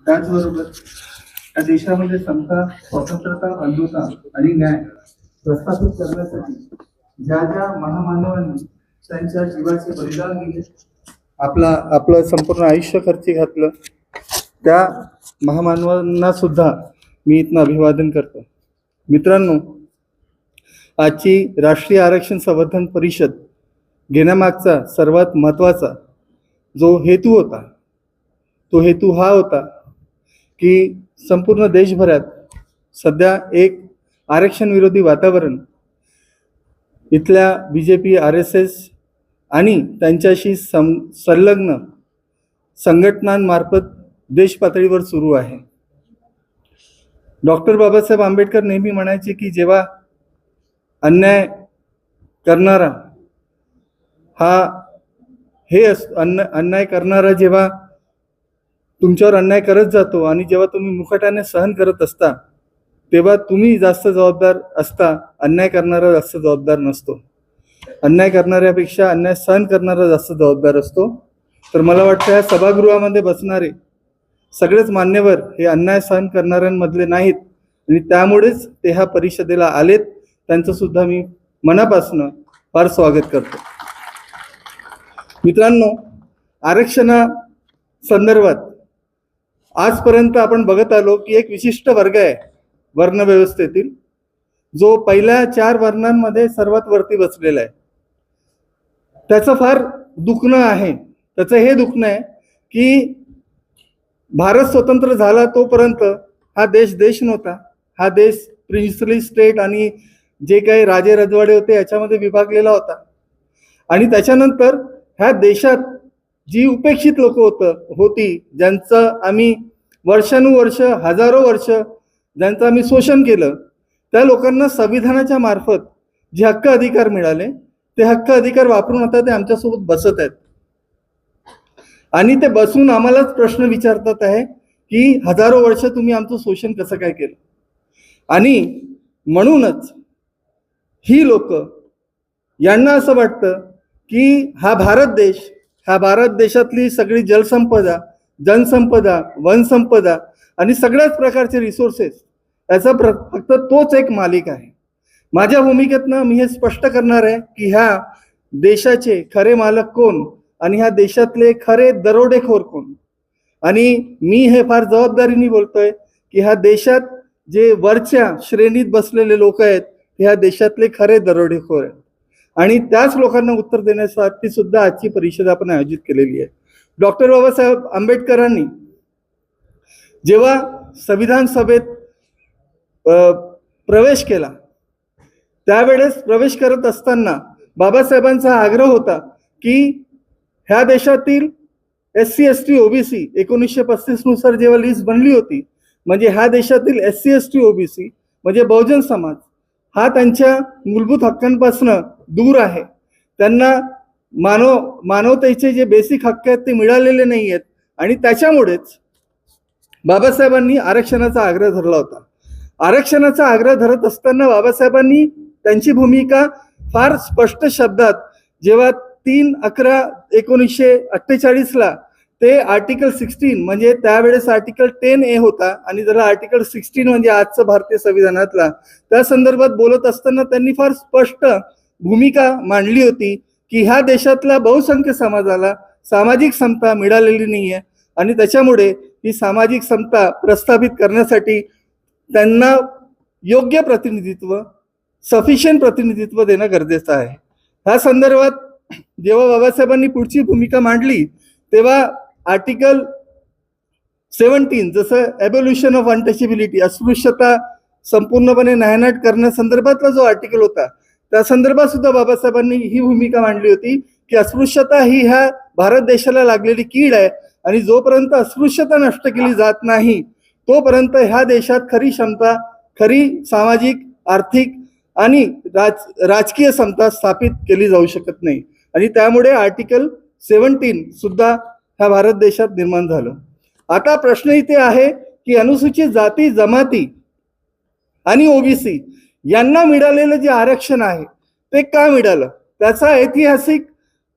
त्याचबरोबर या देशामध्ये समता, स्वतंत्रता, बंधुता आणि न्याय प्रस्थापित करण्यासाठी ज्या ज्या महामानवांनी त्यांच्या जीवाचे बलिदान दिले, आपलं संपूर्ण आयुष्य खर्ची घातलं, त्या महामानवांना सुद्धा मी इथनं अभिवादन करतो. मित्रांनो, आजची राष्ट्रीय आरक्षण संवर्धन परिषद घेण्यामागचा सर्वात महत्त्वाचा जो हेतू होता, तो हेतू हा होता की संपूर्ण देशभरात सध्या एक आरक्षण विरोधी वातावरण इथल्या BJP, RSS आणि त्यांच्याशी संलग्न संघटनांमार्फत देश पातळीवर सुरू आहे. डॉक्टर बाबासाहेब आंबेडकर नेहमी म्हणायचे की जेव्हा अन्याय करणारा अन्याय करणारा जेव्हा तुमच्यावर अन्याय करत जातो आणि जेव्हा तुम्ही मुकाट्याने सहन करत असता, तेव्हा तुम्ही जास्त जबाबदार असता, अन्याय करणारा जास्त जबाबदार नसतो. अन्याय करणाऱ्यापेक्षा अन्याय सहन करणारा जास्त जबाबदार असतो. तर मला वाटतं या सभागृहामध्ये बसणारे सगळेच मान्यवर हे अन्याय सहन करणाऱ्यांमधले नाहीत आणि त्यामुळेच ते ह्या परिषदेला आलेत. त्यांचं सुद्धा मी मनापासून फार स्वागत करतो. मित्रांनो, आरक्षणा संदर्भात आजपर्यंत आपण बघत आलो की एक विशिष्ट वर्ग आहे वर्ण व्यवस्थेतील, जो पहिल्या 4 वर्णांमध्ये सर्वात वरती बसलेला आहे. त्याचं फार दुखणं आहे. त्याचं हे दुखणं आहे की भारत स्वतंत्र झाला तोपर्यंत हा देश देश नव्हता. हा देश प्रिन्सली स्टेट आणि जे काही राजे रजवाडे होते याच्यामध्ये विभागलेला होता. आणि त्याच्यानंतर ह्या देशात जी उपेक्षित लोक होती, ज्यांचं आम्ही वर्षानुवर्ष, हजारो वर्ष ज्यांचं आम्ही शोषण केलं, त्या लोकांना संविधानाच्या मार्फत जे हक्क अधिकार मिळाले, ते हक्क अधिकार वापरून आता ते आमच्यासोबत बसत आहेत. आणि ते बसून आम्हालाच प्रश्न विचारतात आहे की हजारो वर्ष तुम्ही आमचं शोषण कसं काय केलं. आणि म्हणूनच ही लोक, यांना असं वाटतं की हा भारत देशातली सगळी जलसंपदा, जनसंपदा, वनसंपदा आणि सगळ्याच प्रकारचे रिसोर्सेस याचा फक्त तोच एक मालिक आहे. माझ्या भूमिकेतनं मी हे स्पष्ट करणार आहे की ह्या देशाचे खरे मालक कोण आणि ह्या देशातले खरे दरोडेखोर कोण. आणि मी हे फार जबाबदारीने बोलतोय की ह्या देशात जे वरच्या श्रेणीत बसलेले लोक आहेत, ह्या देशातले खरे दरोडेखोर आहेत. आणि त्याच लोकांना उत्तर देण्यासाठी सुद्धा आजची परिषद आपण आयोजित केलेली आहे. डॉक्टर बाबासाहेब आंबेडकरांनी जेव्हा संविधान सभेत प्रवेश केला, त्यावेळेस प्रवेश करत असताना बाबासाहेबांचा आग्रह होता की ह्या देशातील SC ST OBC 1935 नुसार जेव्हा लिस्ट बनली होती, म्हणजे ह्या देशातील SC ST OBC म्हणजे बहुजन समाज हा त्यांच्या मूलभूत हक्कांपासून दूर आहे. त्यांना मानवतेचे जे बेसिक हक्क आहेत ते मिळालेले नाही आहेत. आणि त्याच्यामुळेच बाबासाहेबांनी आरक्षणाचा आग्रह धरला होता. आरक्षणाचा आग्रह धरत असताना बाबासाहेबांनी त्यांची भूमिका फार स्पष्ट शब्दात जेव्हा 3/11/1948 ते आर्टिकल 16 म्हणजे त्यावेळेस आर्टिकल 10A होता आणि त्याला आर्टिकल 16 म्हणजे आजचं भारतीय संविधानातला, त्या संदर्भात बोलत असताना त्यांनी फार स्पष्ट भूमिका मांडली होती की ह्या देशातल्या बहुसंख्य समाजाला सामाजिक समता मिळालेली नाही आहे आणि त्याच्यामुळे ही सामाजिक समता प्रस्थापित करण्यासाठी त्यांना योग्य प्रतिनिधित्व, सफिशियंट प्रतिनिधित्व देणं गरजेचं आहे. ह्या संदर्भात जेव्हा बाबासाहेबांनी पुढची भूमिका मांडली, तेव्हा आर्टिकल 17 जसं एबोल्युशन ऑफ अनटचेबिलिटी, अस्पृश्यता संपूर्णपणे नायनाट करण्यासंदर्भातला जो आर्टिकल होता, त्या संदर्भात सुद्धा बाबासाहेबांनी ही भूमिका मांडली होती की अस्पृश्यता ही ह्या भारत देशाला लागलेली कीड आहे आणि जोपर्यंत अस्पृश्यता नष्ट केली जात नाही तोपर्यंत ह्या देशात खरी क्षमता, खरी सामाजिक, आर्थिक आणि राजकीय समता स्थापित केली जाऊ शकत नाही. आणि त्यामुळे आर्टिकल 17 सुद्धा ह्या भारत देशात निर्माण झालं. आता प्रश्न इथे आहे की अनुसूचित जाती, जमाती आणि OBC यांना मिळालेलं जे आरक्षण आहे ते का मिळालं, त्याचा ऐतिहासिक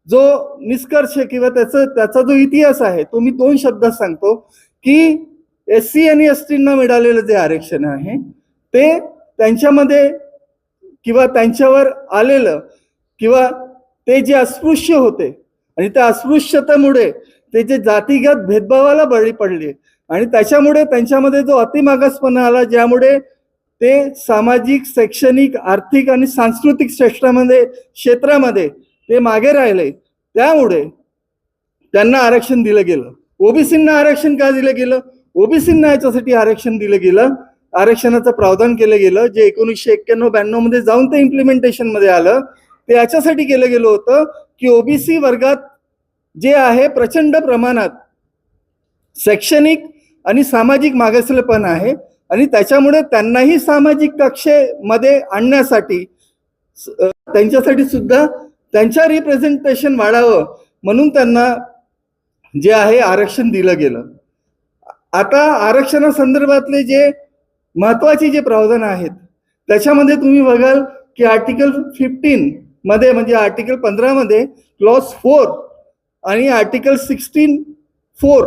जो निष्कर्ष किंवा त्याचा जो इतिहास आहे तो मी 2 शब्दात सांगतो की SC आणि STंना मिळालेलं जे आरक्षण आहे ते त्यांच्यामध्ये किंवा त्यांच्यावर आलेलं किंवा ते जे अस्पृश्य होते आणि त्या अस्पृश्यतेमुळे ते जे जातीगत भेदभावाला बळी पडले आणि त्याच्यामुळे त्यांच्यामध्ये जो अतिमागासपणा आला, ज्यामुळे ते सामाजिक, शैक्षणिक, आर्थिक आणि सांस्कृतिक क्षेत्रामध्ये ते मागे राहिले, त्यामुळे त्यांना आरक्षण दिलं गेलं. ओबीसींना आरक्षण का दिलं गेलं? ओबीसींना याच्यासाठी आरक्षण दिलं गेलं, आरक्षणाचं प्रावधान केलं गेलं जे 1991-92 मध्ये जाऊन ते इम्प्लिमेंटेशन मध्ये आलं. ते याच्यासाठी केलं गेलं होतं की ओबीसी वर्गात जे आहे प्रचंड प्रमाणात शैक्षणिक आणि सामाजिक मागासलेपण आहे आणि त्याच्यामुळे त्यांनाही सामाजिक कक्षेमध्ये आणण्यासाठी त्यांच्यासाठी सुद्धा त्यांच्या रिप्रेझेंटेशन वाढावं म्हणून त्यांना जे आहे आरक्षण दिलं गेलं. आता आरक्षणासंदर्भातले जे महत्वाचे जे प्रावधान आहेत त्याच्यामध्ये तुम्ही बघाल की आर्टिकल 15 मध्ये म्हणजे आर्टिकल 15 मध्ये क्लॉज 4 आणि आर्टिकल 16(4)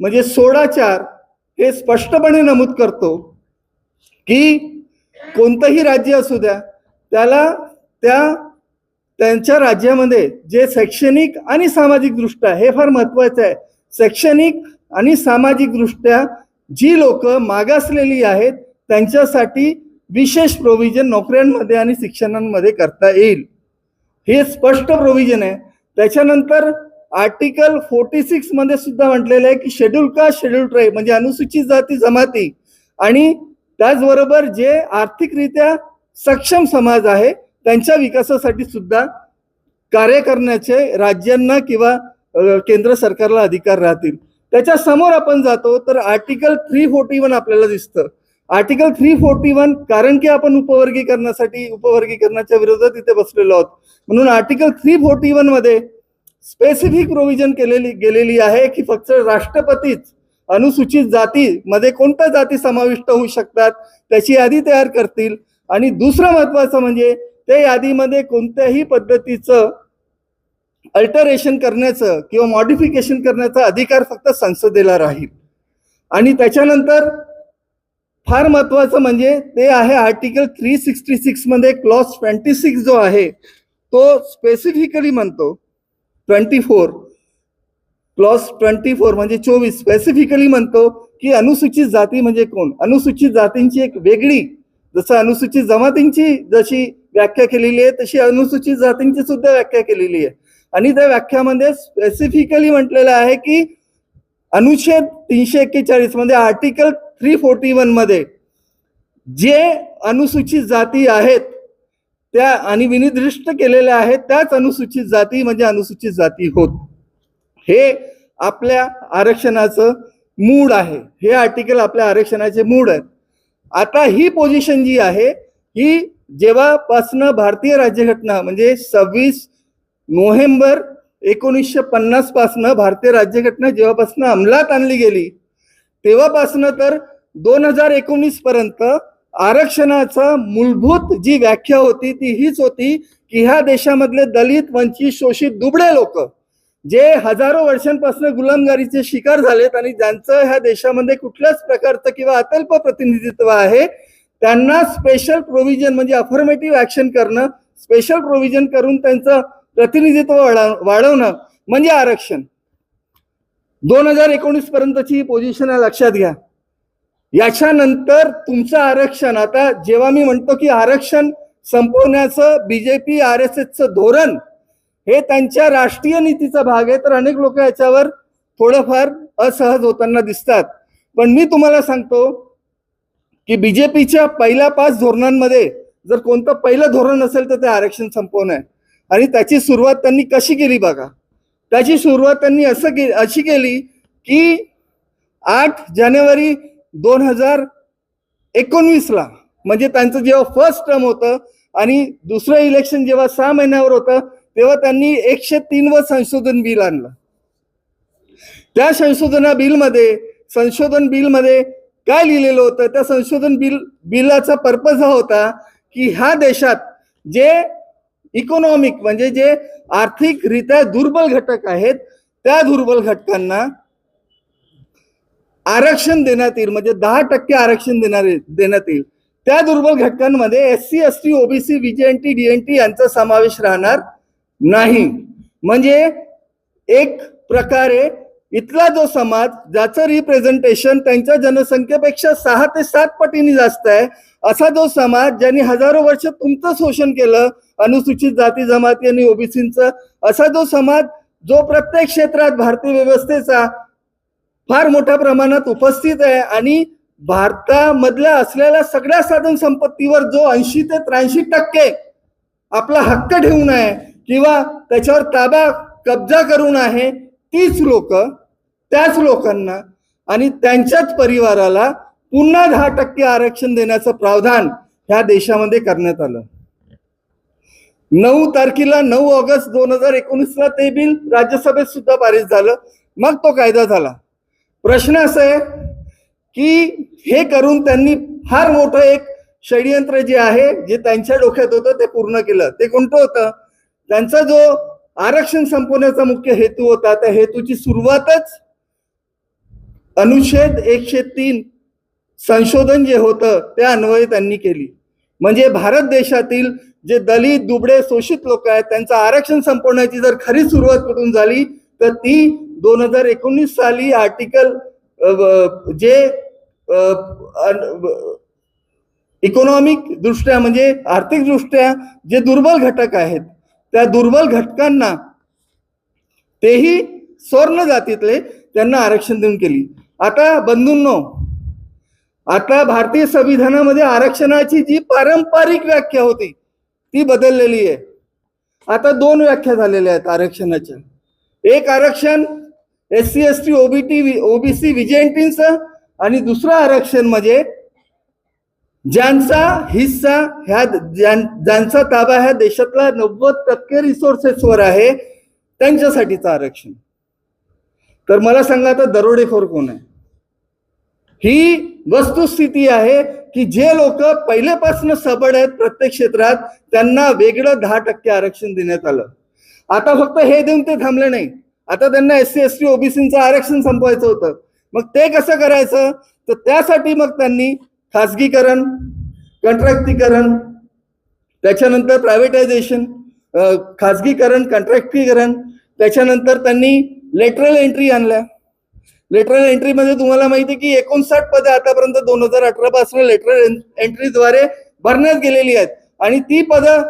म्हणजे 16(4) हे स्पष्टपणे नमूद करतो की कोणतंही राज्य असू द्या त्याला त्यांच्या राज्यामध्ये जे शैक्षणिक आणि सामाजिक दृष्ट्या, हे फार महत्वाचं आहे, शैक्षणिक आणि सामाजिक दृष्ट्या जी लोक मागासलेली आहेत त्यांच्यासाठी विशेष प्रोव्हिजन नोकऱ्यांमध्ये आणि शिक्षणांमध्ये करता येईल, हे स्पष्ट प्रोव्हिजन आहे. त्याच्यानंतर आर्टिकल 46 मध्ये सुद्धा म्हटलेलं आहे की शेड्यूल कास्ट, शेड्यूल ट्राईब म्हणजे अनुसूचित जाती जमाती आणि त्याचबरोबर जे आर्थिकरित्या सक्षम समाज आहे त्यांच्या विकासासाठी सुद्धा कार्य करण्याचे राज्यांना किंवा केंद्र सरकारला अधिकार राहतील. त्याच्या समोर आपण जातो तर आर्टिकल 341 आपल्याला दिसतं. आर्टिकल 341 कारण की आपण उपवर्गीकरणाच्या विरोधात इथे बसलेलो आहोत म्हणून आर्टिकल 341 मध्ये स्पेसिफिक प्रोव्हिजन गेलेली आहे की फक्त राष्ट्रपतीच अनुसूचित जाती मध्ये कोणत्या जाती समाविष्ट होऊ शकतात त्याची यादी तयार करतील आणि दुसरं महत्वाचं म्हणजे त्या यादीमध्ये कोणत्याही पद्धतीचं अल्टरेशन करण्याचं किंवा मॉडिफिकेशन करण्याचा अधिकार फक्त संसदेला राहील. आणि त्याच्यानंतर फार महत्वाचं म्हणजे ते आहे आर्टिकल 366 मध्ये क्लॉज 26 जो आहे तो स्पेसिफिकली म्हणतो 24 क्लॉज 24 म्हणजे 24 स्पेसिफिकली म्हणतो की अनुसूचित जाती म्हणजे कोण. अनुसूचित जातींची एक वेगळी, जसं अनुसूचित जमातींची जशी व्याख्या केलेली आहे तशी अनुसूचित जातींची सुद्धा व्याख्या केलेली आहे आणि त्या व्याख्यामध्ये स्पेसिफिकली म्हटलेलं आहे की अनुच्छेद 341 मध्ये आर्टिकल 341 मध्ये जे अनुसूचित जाती आहेत त्या आणि विनिर्दिष्ट केलेल्या आहेत त्याच अनुसूचित जाती म्हणजे अनुसूचित जाती होत. हे आपल्या आरक्षणाचं मूळ आहे, हे आर्टिकल आपल्या आरक्षणाचे मूळ आहेत. आता ही पोझिशन जी आहे ही जेव्हापासनं भारतीय राज्यघटना म्हणजे 26 नोव्हेंबर 1950 पासनं भारतीय राज्यघटना जेव्हापासनं अंमलात आणली गेली तेव्हापासनं तर 2019 पर्यंत आरक्षणाचा मूलभूत जी व्याख्या होती ती हीच होती की ह्या देशामधले दलित, वंचित, शोषित, दुबळे लोक जे हजारो वर्षांपासून गुलामगिरीचे शिकार झालेत आणि ज्यांचं ह्या देशामध्ये कुठल्याच प्रकारचं किंवा अत्यल्प प्रतिनिधित्व आहे त्यांना स्पेशल प्रोव्हिजन म्हणजे अफर्मेटिव्ह ऍक्शन करणं, स्पेशल प्रोव्हिजन करून त्यांचं प्रतिनिधित्व वाढवणं म्हणजे आरक्षण. 2019 पर्यंतची ही पोझिशन लक्षात घ्या. याच्यानंतर तुमचं आरक्षण, आता जेव्हा मी म्हणतो की आरक्षण संपवण्याचं बीजेपी RSSचं धोरण हे त्यांच्या राष्ट्रीय नीतीचा भाग आहे तर अनेक लोक याच्यावर थोडंफार असहज होताना दिसतात. पण मी तुम्हाला सांगतो की बीजेपीच्या पहिल्या 5 धोरणांमध्ये जर कोणतं पहिलं धोरण असेल तर ते आरक्षण संपवणं आहे. आणि त्याची सुरुवात त्यांनी कशी केली बघा. त्याची सुरुवात त्यांनी अशी केली की 8 जानेवारी 2019 ला म्हणजे त्यांचं जेव्हा फर्स्ट टर्म होतं आणि दुसरं इलेक्शन जेव्हा 6 महिन्यावर होतं तेव्हा त्यांनी 103 संशोधन बिल आणलं. त्या संशोधन बिलमध्ये काय लिहिलेलं होतं, त्या संशोधन बिलाचा पर्पज हा होता की ह्या देशात जे इकॉनॉमिक म्हणजे जे आर्थिकरित्या दुर्बल घटक आहेत त्या दुर्बल घटकांना आरक्षण देण्यात येईल, म्हणजे 10% आरक्षण देण्यात येईल, त्या दुर्बल घटकांमध्ये SC ST OBC VJNT DNT यांचा समावेश राहणार नाही. म्हणजे एक प्रकारे इथला जो समाज ज्याचं रिप्रेझेंटेशन त्यांच्या जनसंख्येपेक्षा 6 ते 7 पटीने जास्त आहे, असा जो समाज ज्यांनी हजारो वर्ष तुमचं शोषण केलं, अनुसूचित जाती जमाती आणि ओबीसींचं, असा जो समाज जो प्रत्येक क्षेत्रात भारतीय व्यवस्थेचा फार मोठ्या प्रमाणात उपस्थित आहे आणि भारतामधल्या असलेल्या सगळ्या साधन संपत्तीवर जो 80 ते 83% आपला हक्क ठेवून आहे किंवा त्याच्यावर ताबा कब्जा करून आहे, तीच लोक, त्याच लोकांना आणि त्यांच्याच परिवाराला पुन्हा 10% आरक्षण देण्याचं प्रावधान ह्या देशामध्ये करण्यात आलं. 9 तारखेला 9 ऑगस्ट 2019 ते बिल राज्यसभेत सुद्धा पारित झालं. मग तो कायदा झाला. प्रश्न असा आहे की हे करून त्यांनी फार मोठं एक षडयंत्र जे आहे, जे त्यांच्या डोक्यात होतं ते पूर्ण केलं. ते कोणतं होतं? त्यांचा जो आरक्षण संपवण्याचा मुख्य हेतू होता, त्या हेतूची सुरुवातच अनुच्छेद 103 संशोधन जे होतं त्या अन्वये त्यांनी केली. म्हणजे भारत देशातील जे दलित, दुबळे, शोषित लोक आहेत त्यांचं आरक्षण संपवण्याची जर खरी सुरुवात कुठून झाली तर ती 2019 साली आर्टिकल जे इकॉनॉमिक दृष्ट्या म्हणजे आर्थिक दृष्ट्या जे दुर्बल घटक आहेत त्या दुर्बल घटकांना, तेही स्वर्ण जातीतले, त्यांना आरक्षण देऊन केली. आता बंधूंनो, आता भारतीय संविधानामध्ये आरक्षणाची जी पारंपरिक व्याख्या होती ती बदललेली आहे. आता 2 व्याख्या झालेल्या आहेत आरक्षणाच्या. एक आरक्षण SC ST OBC VJNTचं आणि दुसरं आरक्षण म्हणजे ज्यांचा हिस्सा ह्या ज्यांचा ताबा ह्या देशातला 90% रिसोर्सेसवर आहे त्यांच्यासाठीचं आरक्षण. तर मला सांगा, आता दरोडेखोर कोण आहे? ही वस्तुस्थिती आहे की जे लोक पहिल्यापासून सबळ आहेत प्रत्येक क्षेत्रात त्यांना वेगळं 10% आरक्षण देण्यात आलं. आता फक्त हे देऊन ते थांबले नाही, आता त्यांना SC ST OBCचं आरक्षण संपवायचं होतं. मग ते कसं करायचं? तर त्यासाठी मग त्यांनी खासगीकरण, कॉन्ट्रॅक्टीकरण, त्याच्यानंतर प्रायव्हेटायझेशन, खासगीकरण, कॉन्ट्रॅक्टीकरण, त्याच्यानंतर त्यांनी लेटरल एंट्री आणल्या. लेटरल एंट्रीमध्ये तुम्हाला माहिती आहे की 59 पदे आतापर्यंत 2018 पासून लेटरल एंट्रीद्वारे भरण्यात गेलेली आहेत. आणि ती पदं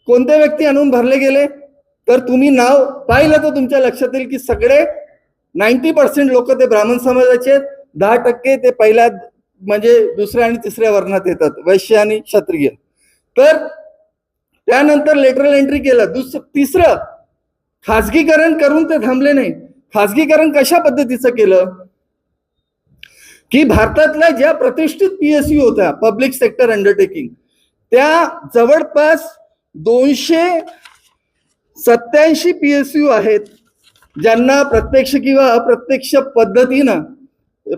कोणत्या व्यक्ती आणून भरले गेले तर तुम्ही नाव पाहिलं तर तुमच्या लक्षात येईल की सगळे 90% लोक ते ब्राह्मण समाजाचे आहेत. 10% ते पहिल्या म्हणजे दुसऱ्या आणि तिसऱ्या वर्णात येतात, वैश्य आणि क्षत्रिय. तर त्यानंतर लेटरल एंट्री केलं. तिसरं खासगीकरण करून ते थांबले नाही. खासगीकरण कशा पद्धतीचं केलं की भारतातल्या ज्या प्रतिष्ठित PSU होत्या, पब्लिक सेक्टर अंडरटेकिंग, त्या जवळपास 287 PSU आहेत ज्यांना प्रत्यक्ष किंवा अप्रत्यक्ष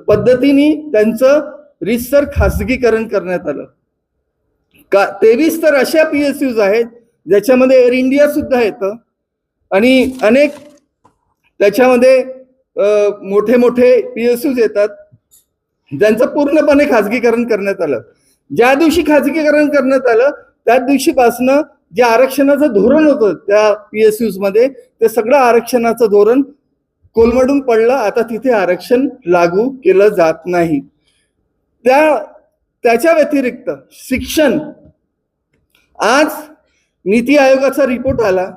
पद्धतीने त्यांचं रितसर खासगीकरण करण्यात आलं. 23 तर अशा PSUs आहेत ज्याच्यामध्ये एअर इंडिया सुद्धा येतं आणि अनेक त्याच्यामध्ये मोठे मोठे PSUs येतात ज्यांचं पूर्णपणे खासगीकरण करण्यात आलं. ज्या दिवशी खासगीकरण करण्यात आलं त्याच दिवशीपासनं जे आरक्षणाचं धोरण होतं त्या PSUs मध्ये ते सगळं आरक्षणाचं धोरण कोलमडून पडलं. आता तिथे आरक्षण लागू केलं जात नाही. त्याच्या व्यतिरिक्त शिक्षण, आज नीती आयोगाचा रिपोर्ट आला.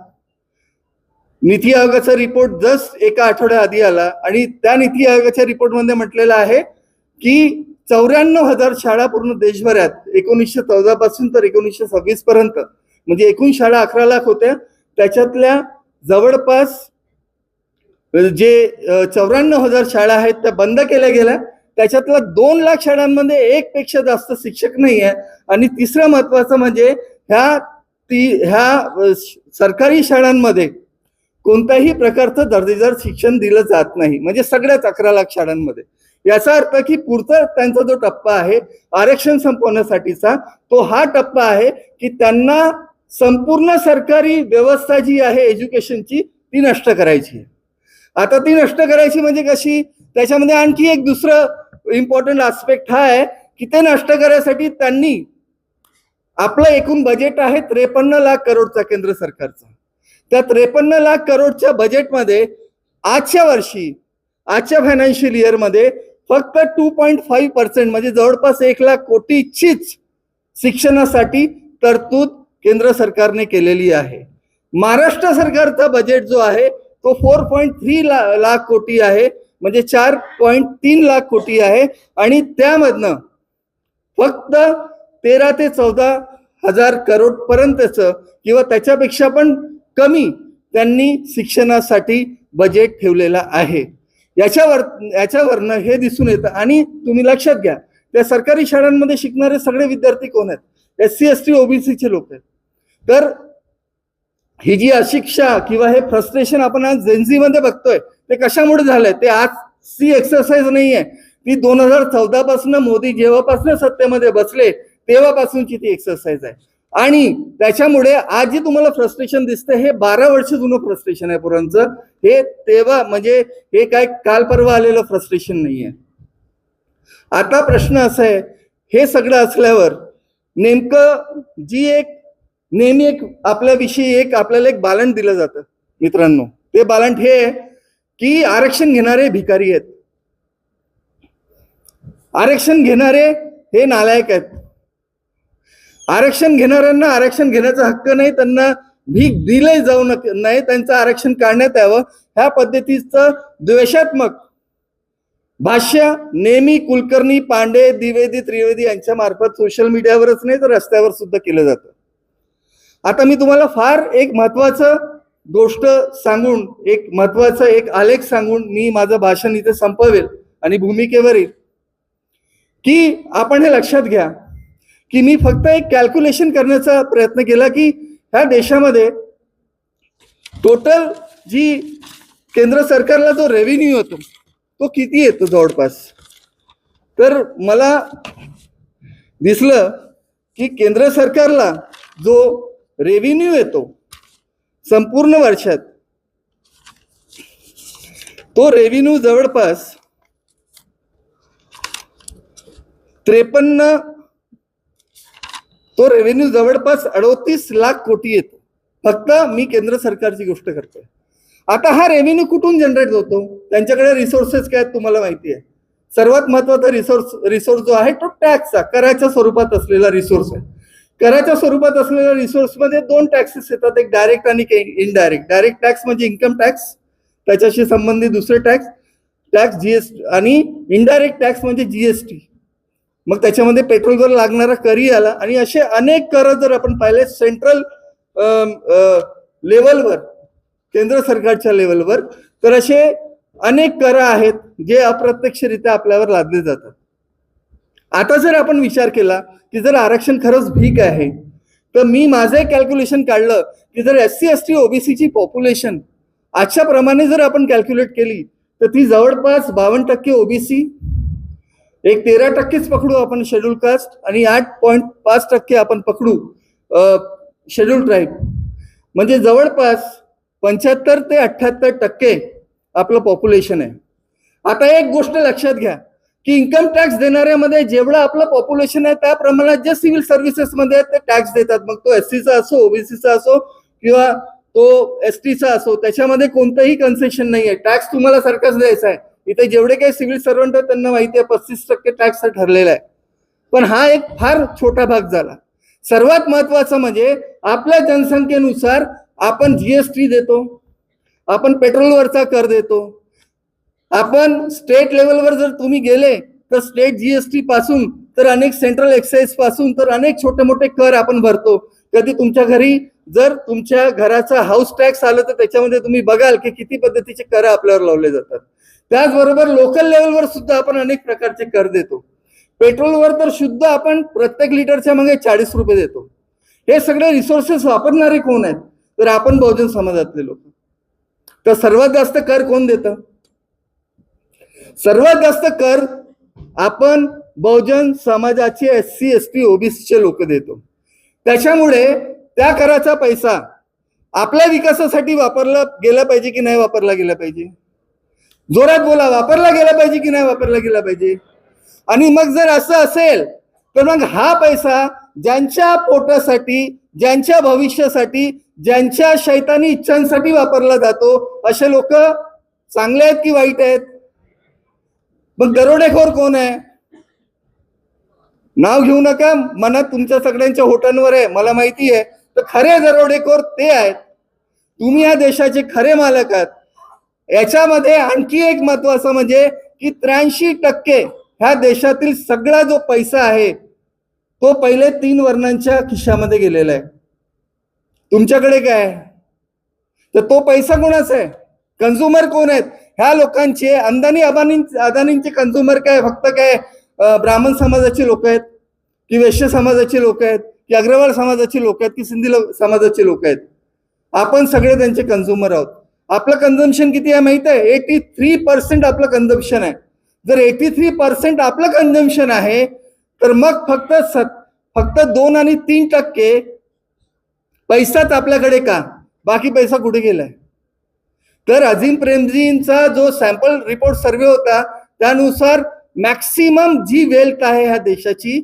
नीती आयोगाचा रिपोर्ट जस्ट एका आठवड्या आधी आला आणि त्या नीती आयोगाच्या रिपोर्टमध्ये म्हटलेलं आहे की 94,000 शाळा पूर्ण देशभरात 1914 पासून तर 1926 पर्यंत, म्हणजे एकूण शाळा 11 लाख होत्या, त्याच्यातल्या जवळपास जे 94,000 शाळा आहेत त्या बंद केल्या गेल्या. त्याच्यातल्या 2 लाख शाळांमध्ये 1 पेक्षा जास्त शिक्षक नाही आहे. आणि तिसरं महत्वाचं म्हणजे ह्या सरकारी शाळांमध्ये कोणत्याही प्रकारचं दर्जेदार शिक्षण दिलं जात नाही, म्हणजे सगळ्याच 11 लाख शाळांमध्ये. याचा अर्थ की पुढचा त्यांचा जो टप्पा आहे आरक्षण संपवण्यासाठीचा, तो हा टप्पा आहे की त्यांना संपूर्ण सरकारी व्यवस्था जी आहे एज्युकेशनची ती नष्ट करायची आहे. आता ती नष्ट करायची म्हणजे कशी? त्याच्यामध्ये आणखी एक दुसरं इम्पॉर्टंट आस्पेक्ट हा आहे की ते नष्ट करण्यासाठी त्यांनी आपलं एकूण बजेट आहे 53 लाख करोडचा केंद्र सरकारचा. त्या 53 लाख करोडच्या बजेटमध्ये आजच्या वर्षी, आजच्या फायनान्शियल इयरमध्ये फक्त 2.5% म्हणजे जवळपास 1 लाख कोटीचीच शिक्षणासाठी तरतूद केंद्र सरकारने केलेली आहे. महाराष्ट्र सरकारचा बजेट जो आहे तो 4.3 लाख कोटी आहे, म्हणजे 4.3 लाख कोटी आहे, आणि त्यामधनं फक्त 13 ते 14 हजार करोड पर्यंतच किंवा त्याच्यापेक्षा पण कमी त्यांनी शिक्षणासाठी बजेट ठेवलेला आहे. याच्यावरनं हे दिसून येतं. आणि तुम्ही लक्षात घ्या, त्या सरकारी शाळांमध्ये शिकणारे सगळे विद्यार्थी कोण आहेत? SC ST OBC चे लोक आहेत. तर ही जी अशिक्षा किंवा हे फ्रस्ट्रेशन आपण आज जेनझी मध्ये बघतोय ते कशामुळे झालंय? ते आजची एक्सरसाइज नाहीये, ती 2014 पासून मोदी जेव्हापासून सत्तेमध्ये बसले तेव्हापासूनची ती एक्सरसाइज आहे. आणि त्याच्यामुळे आज जे तुम्हाला फ्रस्ट्रेशन दिसतं हे 12 वर्ष जुनं फ्रस्ट्रेशन आहे पोरांचं. हे तेव्हा म्हणजे हे काय काल परवा आलेलं फ्रस्ट्रेशन नाहीये. आता प्रश्न असा आहे, हे सगळं असल्यावर नेमकं जी एक नेहमी एक आपल्याविषयी आपल्याला एक बालंट दिलं जातं मित्रांनो, ते बालंट हे आहे की आरक्षण घेणारे भिकारी आहेत, आरक्षण घेणारे हे नालायक आहेत, आरक्षण घेणाऱ्यांना आरक्षण घेण्याचा हक्क नाही, त्यांना भीक दिले जाऊ नये, त्यांचं आरक्षण काढण्यात यावं, ह्या पद्धतीचं द्वेषात्मक भाष्य नेहमी कुलकर्णी, पांडे, द्विवेदी, त्रिवेदी यांच्या मार्फत सोशल मीडियावरच नाही तर रस्त्यावर सुद्धा केलं जातं. आता मी तुम्हाला फार एक महत्वाचं गोष्ट सांगून, एक महत्वाचा एक आलेख सांगून मी माझं भाषण इथे संपवेल आणि भूमिकेवर येईल की आपण हे लक्षात घ्या की मी फक्त एक कॅल्क्युलेशन करण्याचा प्रयत्न केला की ह्या देशामध्ये टोटल जी केंद्र सरकारला जो रेव्हेन्यू येतो तो किती येतो जवळपास. तर मला दिसलं की केंद्र सरकारला जो रेव्हेन्यू येतो संपूर्ण वर्षात तो रेव्हेन्यू जवळपास 38 लाख कोटी येतो. फक्त मी केंद्र सरकारची गोष्ट करतोय. आता हा रेव्हेन्यू कुठून जनरेट होतो? त्यांच्याकडे रिसोर्सेस काय आहेत तुम्हाला माहिती आहे. सर्वात महत्वाचा रिसोर्स जो आहे तो टॅक्सचा, कराच्या स्वरूपात असलेला रिसोर्स आहे. कराच्या स्वरूपात असलेल्या रिसोर्स मध्ये 2 टॅक्सेस येतात, एक डायरेक्ट आणि इनडायरेक्ट. डायरेक्ट टॅक्स म्हणजे इन्कम टॅक्स, त्याच्याशी संबंधित दुसरे टॅक्स जीएसटी, आणि इनडायरेक्ट टॅक्स म्हणजे जीएसटी. मग त्याच्यामध्ये पेट्रोलवर लागणारा करही आला, आणि असे अनेक कर जर आपण पाहिले सेंट्रल लेवलवर, केंद्र सरकारच्या लेवलवर, तर असे अनेक कर आहेत जे अप्रत्यक्षरित्या आपल्यावर लादले जातात. आता जर आपण विचार केला की जर आरक्षण खरंच भीक आहे, तर मी माझं एक कॅल्क्युलेशन काढलं की जर SC ST OBC ची पॉप्युलेशन आजच्या प्रमाणे जर आपण कॅल्क्युलेट केली तर ती जवळपास 52% OBC, एक 13%च पकडू आपण शेड्यूल कास्ट, आणि 8.5% आपण पकडू शेड्यूल ट्राईब, म्हणजे जवळपास 75 ते 78% आपलं पॉप्युलेशन आहे. आता एक गोष्ट लक्षात घ्या की इन्कम टॅक्स देणाऱ्यामध्ये जेवढं आपलं पॉप्युलेशन आहे त्या प्रमाणात जे सिव्हिल सर्व्हिसेस मध्ये ते टॅक्स देतात, मग तो SCचा असो, OBCचा असो किंवा तो STचा असो, त्याच्यामध्ये कोणतंही कन्सेशन नाही आहे. टॅक्स तुम्हाला सारखाच द्यायचा आहे. इथे जेवढे काही सिव्हिल सर्वंट आहेत त्यांना माहिती आहे 35% टॅक्स ठरलेला आहे. पण हा एक फार छोटा भाग झाला. सर्वात महत्वाचं म्हणजे आपल्या जनसंख्येनुसार आपण GST देतो, आपण पेट्रोलवरचा कर देतो, आपण स्टेट लेवलवर जर तुम्ही गेले तर स्टेट GST पासून तर अनेक सेंट्रल एक्साइज पासून तर अनेक छोटे मोठे कर आपण भरतो. कधी तुमच्या घरी जर तुमच्या घराचा हाऊस टॅक्स आलं तर त्याच्यामध्ये तुम्ही बघाल की किती पद्धतीचे कर आपल्यावर लावले जातात. त्याचबरोबर लोकल लेवलवर सुद्धा आपण अनेक प्रकारचे कर देतो. पेट्रोलवर तर शुद्ध आपण प्रत्येक लिटरच्या मागे 40 रुपये देतो. हे सगळे रिसोर्सेस वापरणारे कोण आहेत? तर आपण बहुजन समाजातले लोक. तर सर्वात जास्त कर कोण देतं? सर्वात जास्त कर आपण बहुजन समाजाचे SC ST OBC चे लोक देतो. त्याच्यामुळे त्या कराचा पैसा आपल्या विकासासाठी वापरला गेला पाहिजे की नाही वापरला गेला पाहिजे? जोरात बोला, वापरला गेला पाहिजे की नाही वापरला गेला पाहिजे? आणि मग जर असं असेल तर मग हा पैसा ज्यांच्या पोटासाठी, ज्यांच्या भविष्यासाठी, ज्यांच्या शैतानी इच्छांसाठी वापरला जातो, असे लोक चांगले आहेत की वाईट आहेत? मग दरोडेखोर कोण आहे? नाव घेऊ नका, मनात तुमच्या सगळ्यांच्या होटांवर आहे, मला माहिती आहे. तर खरे दरोडेखोर ते आहेत. तुम्ही या देशाचे खरे मालक आहात. याच्यामध्ये आणखी एक महत्वाचं म्हणजे की 83% ह्या देशातील सगळा जो पैसा आहे तो पहिले 3 वर्णांच्या खिशामध्ये गेलेला आहे. तुमच्याकडे काय? तर तो पैसा कोणाचा आहे? कन्झ्युमर कोण आहेत? ह्या लोकांचे अदानींचे कन्झ्युमर काय? फक्त काय ब्राह्मण समाजाचे लोक आहेत की वैश्य समाजाचे लोक आहेत की अग्रवाल समाजाचे लोक आहेत की सिंधी समाजाचे लोक आहेत? आपण सगळे त्यांचे कन्झ्युमर आहोत. आपलं कन्झम्पशन किती आहे माहित आहे? 83% आपलं कन्झम्पशन आहे. जर 83% आपलं कन्झम्पशन आहे तर मग फक्त 2 आणि 3% पैसाच आपल्याकडे का? बाकी पैसा कुठे गेलाय? तर अझीम प्रेमजींचा जो सॅम्पल रिपोर्ट सर्वे होता त्यानुसार मॅक्सिमम जी वेल्थ आहे ह्या देशाची,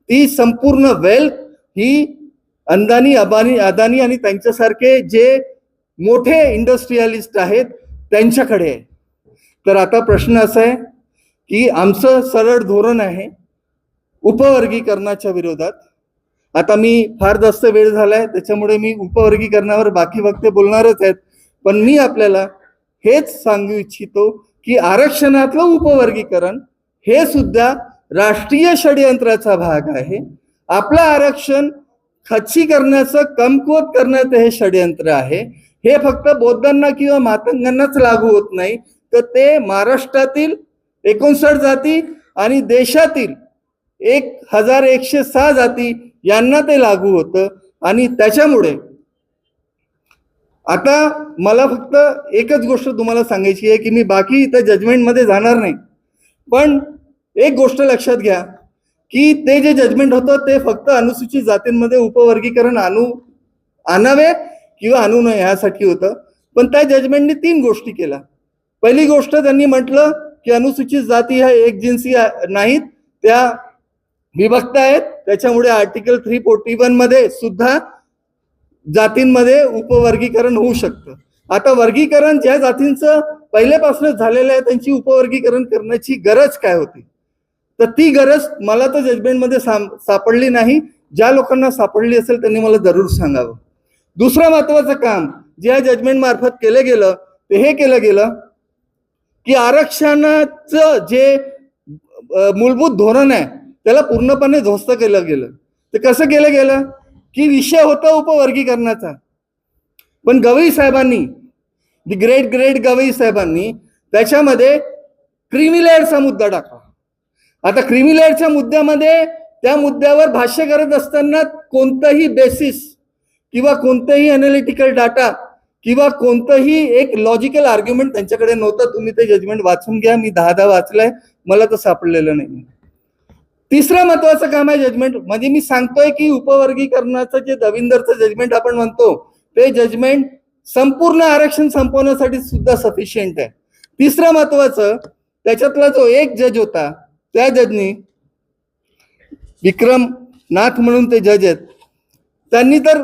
ती संपूर्ण वेल्थ ही अदानी आणि त्यांच्यासारखे जे मोठे इंडस्ट्रियलिस्ट आहेत त्यांच्याकडे आहे. तर आता प्रश्न असा आहे की आमचं सरळ धोरण आहे उपवर्गीकरणाच्या विरोधात. आता मी फार जास्त वेळ झालाय त्याच्यामुळे मी उपवर्गीकरणावर बाकी वक्ते बोलणारच आहेत, पण मी आपल्याला हेच सांगू इच्छितो की आरक्षणातलं उपवर्गीकरण हे सुद्धा राष्ट्रीय षडयंत्राचा भाग आहे. आपलं आरक्षण खच्ची करण्याचं, कमकुवत करण्याचं हे षडयंत्र आहे. हे फक्त बौद्धांना किंवा मातंगांनाच लागू होत नाही, तर ते महाराष्ट्रातील 59 जाती आणि देशातील 1106 जाती यांना ते लागू होतं. आणि त्याच्यामुळे आता मला फक्त एकच गोष्ट तुम्हाला सांगायची आहे की मी बाकी इथं जजमेंटमध्ये जाणार नाही, पण एक गोष्ट लक्षात घ्या की ते जे जजमेंट होतं ते फक्त अनुसूचित जातींमध्ये उपवर्गीकरण आणावे किंवा आणू नये यासाठी होतं. पण त्या जजमेंटने 3 गोष्टी केल्या. पहिली गोष्ट त्यांनी म्हटलं की अनुसूचित जाती ह्या एकजिन्सी नाहीत, त्या विभक्त आहेत. त्याच्यामुळे आर्टिकल 341 मध्ये सुद्धा जातींमध्ये उपवर्गीकरण होऊ शकतं. आता वर्गीकरण ज्या जातींचं पहिल्यापासूनच झालेलं आहे त्यांची उपवर्गीकरण करण्याची गरज काय होती? तर ती गरज मला तर जजमेंटमध्ये सापडली नाही. ज्या लोकांना सापडली असेल त्यांनी मला जरूर सांगावं. दुसरं महत्वाचं काम जे या जजमेंट मार्फत केलं गेलं ते हे केलं गेलं की आरक्षणाचं जे मूलभूत धोरण आहे त्याला पूर्णपणे ध्वस्त केलं गेलं. ते कसं केलं गेलं की विषय होता उपवर्गीकरणाचा, पण गवई साहेबांनी, दी ग्रेट गवई साहेबांनी त्याच्यामध्ये क्रिमिलेअरचा मुद्दा टाकला. आता क्रिमिलेअरच्या मुद्द्यामध्ये त्या मुद्द्यावर भाष्य करत असताना कोणतंही बेसिस किंवा कोणतंही अनालिटिकल डाटा किंवा कोणतंही एक लॉजिकल आर्ग्युमेंट त्यांच्याकडे नव्हतं. तुम्ही ते जजमेंट वाचून घ्या, मी 10 वाचलंय, मला तर सापडलेलं नाही. तिसरं महत्वाचं काम आहे जजमेंट म्हणजे मी सांगतोय की उपवर्गीकरणाचं जे दविंदरचं जजमेंट आपण म्हणतो ते जजमेंट संपूर्ण आरक्षण संपवण्यासाठी सुद्धा सफिशियंट आहे. तिसरं महत्वाचं, त्याच्यातला जो एक जज होता त्या जजनी, विक्रम नाथ म्हणून ते जज आहेत, त्यांनी तर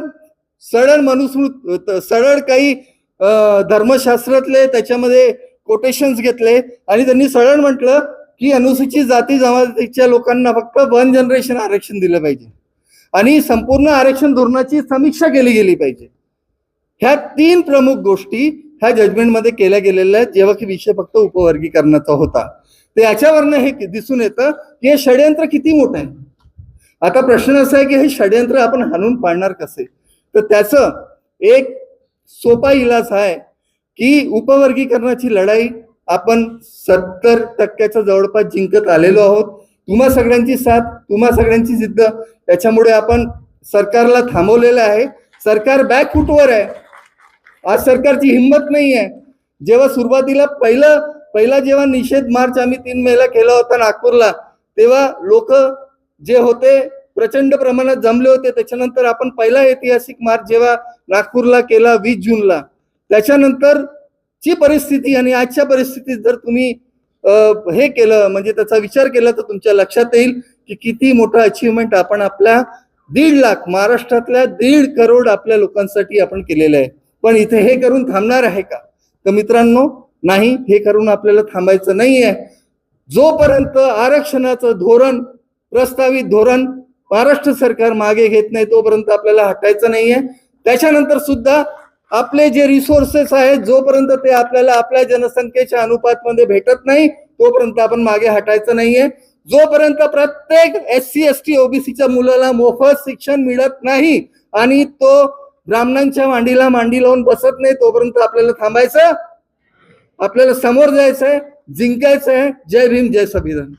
सरळ काही धर्मशास्त्रातले त्याच्यामध्ये कोटेशन्स घेतले आणि त्यांनी सरळ म्हटलं की अनुसूचित जाती जमातीच्या लोकांना फक्त 1 जनरेशन आरक्षण दिलं पाहिजे आणि संपूर्ण आरक्षण धोरणाची समीक्षा केली गेली पाहिजे. ह्या 3 प्रमुख गोष्टी ह्या जजमेंटमध्ये केल्या गेलेल्या आहेत जेव्हा की विषय फक्त उपवर्गीकरणाचा होता. तर याच्यावरनं हे दिसून येतं की हे षडयंत्र किती मोठं आहे. आता प्रश्न असा आहे की हे षडयंत्र आपण हाणून पाडणार कसे? तर त्याचं एक सोपा इलाज आहे की उपवर्गीकरणाची लढाई आपण 70% जवळपास जिंकत आलेलो आहोत. तुम्हा सगळ्यांची साथ, तुम्हा सगळ्यांची जिद्द, त्याच्यामुळे आपण सरकारला थांबवलेलं आहे. सरकार बॅकफुटवर आहे. आज सरकारची हिंमत नाही आहे. जेव्हा सुरुवातीला पहिला जेव्हा निषेध मार्च आम्ही 3 मेला केला होता नागपूरला, तेव्हा लोक जे होते प्रचंड प्रमाणात जमले होते. त्याच्यानंतर आपण पहिला ऐतिहासिक मार्च जेव्हा नागपूरला केला 20 जूनला, त्याच्यानंतर ची परिस्थिती आणि आजच्या परिस्थितीत जर तुम्ही हे केलं म्हणजे त्याचा विचार केला तर तुमच्या लक्षात येईल की किती मोठं अचीवमेंट आपण आपल्या 1.5 लाख महाराष्ट्रातल्या 1.5 करोड आपल्या लोकांसाठी आपण केलेलं आहे. पण इथे हे करून थांबणार आहे का? तर मित्रांनो नाही, हे करून आपल्याला थांबायचं नाहीये. जोपर्यंत आरक्षणाचं धोरण, प्रस्तावित धोरण महाराष्ट्र सरकार मागे घेत नाही तोपर्यंत आपल्याला हटायचं नाहीये. त्याच्यानंतर सुद्धा आपले जे रिसोर्सेस आहेत जोपर्यंत ते आपल्याला आपल्या जनसंख्येच्या अनुपातमध्ये भेटत नाही तोपर्यंत आपण मागे हटायचं नाहीये. जोपर्यंत प्रत्येक SC ST OBCच्या मुलाला मोफत शिक्षण मिळत नाही आणि तो ब्राह्मणांच्या मांडीला मांडी लावून बसत नाही तोपर्यंत आपल्याला थांबायचं, आपल्याला समोर जायचंय, जिंकायचंय. जय भीम, जय संविधान.